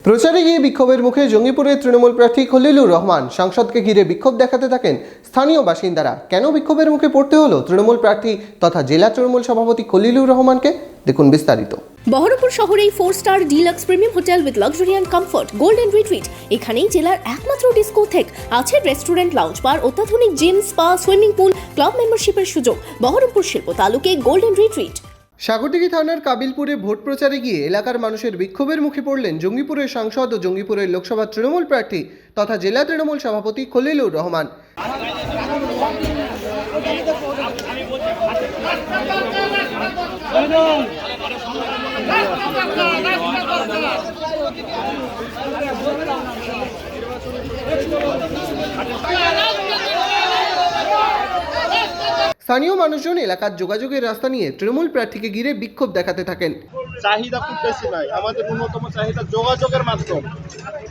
প্রচারে গিয়ে বিক্ষোভের মুখে জঙ্গিপুরের তৃণমূল প্রার্থী খলিলুর রহমান। সাংসদকে ঘিরে বিক্ষোভ দেখাতে থাকেন স্থানীয় বাসিন্দারা। কেন বিক্ষোভের মুখে পড়তে হলো তৃণমূল প্রার্থী তথা জেলা তৃণমূল সভাপতি খলিলুর রহমানকে, দেখুন বিস্তারিত। বহরমপুর শহরেই 4-স্টার deluxe premium hotel with luxury and comfort golden retreat. এখানেই জেলার একমাত্র ডিস্কোথেক, আছে রেস্টুরেন্ট, লাউঞ্জ বার, অত্যাধুনিক gym, spa, swimming pool, club মেম্বারশিপের সুযোগ। বহরমপুর শিল্প তালুকে গোল্ডেন রিট্রিট। সাগরদিঘি থানার কাবিলপুরে ভোট প্রচারে গিয়ে এলাকার মানুষের বিক্ষোভের মুখে পড়লেন জঙ্গিপুরের সাংসদ ও জঙ্গিপুরের লোকসভা তৃণমূল প্রার্থী তথা জেলা তৃণমূল সভাপতি খলিলুর রহমান। স্থানীয় মানুষজন এলাকার যোগাযোগের রাস্তা নিয়ে তৃণমূল প্রার্থীকে ঘিরে বিক্ষোভ দেখাতে থাকেন। চাহিদা খুব বেশি নাই, আমাদের ন্যূনতম চাহিদা যোগাযোগের মাধ্যম।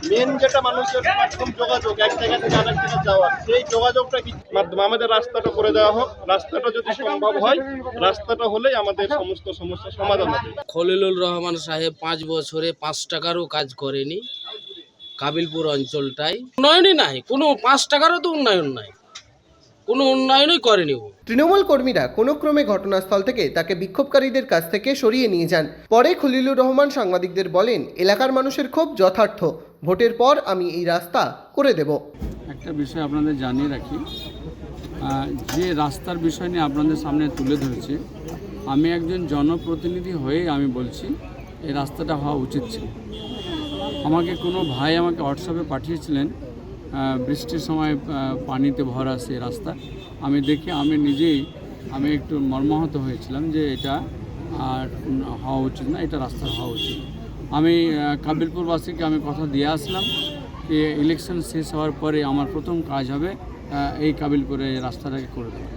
মেন যেটা মানুষের মাধ্যম যোগাযোগ, এক জায়গা থেকে আরেক জায়গায় যাওয়ার, সেই যোগাযোগটা কি মাধ্যমে আমাদের রাস্তাটা করে দেওয়া হোক। রাস্তাটা যদি সম্ভব হয়, রাস্তাটা হলেই আমাদের সমস্ত সমস্যার সমাধান হবে। খলিলুর রহমান সাহেব 5 বছরে 5 টাকারও কাজ করেনি কাবিলপুর অঞ্চলটাই। উন্নয়নই নাই, কোনো 5 টাকারও তো উন্নয়ন নাই, কোনো উন্নয়নই করেনি। তৃণমূল কর্মীরা কোনো ক্রমে ঘটনাস্থল থেকে তাকে বিক্ষোভকারীদের কাছ থেকে সরিয়ে নিয়ে যান। পরে খলিলুর রহমান সাংবাদিকদের বলেন, এলাকার মানুষের ক্ষোভ যথার্থ, ভোটের পর আমি এই রাস্তা করে দেব। একটা বিষয় আপনাদের জানিয়ে রাখি, যে রাস্তার বিষয় নিয়ে আপনাদের সামনে তুলে ধরেছি, আমি একজন জনপ্রতিনিধি হয়ে আমি বলছি এই রাস্তাটা হওয়া উচিত ছিল। আমাকে কোনো ভাই আমাকে হোয়াটসঅ্যাপে পাঠিয়েছিলেন, বৃষ্টির সময় পানিতে ভরা সে রাস্তা। আমি দেখে আমি নিজেই একটু মর্মাহত হয়েছিলাম যে এটা আর হওয়া উচিত না, এটা রাস্তা হওয়া উচিত। আমি কাবিলপুরবাসীকে আমি কথা দিয়ে আসলাম যে ইলেকশন শেষ হওয়ার পরে আমার প্রথম কাজ হবে এই কাবিলপুরে রাস্তাটাকে করে দেওয়া।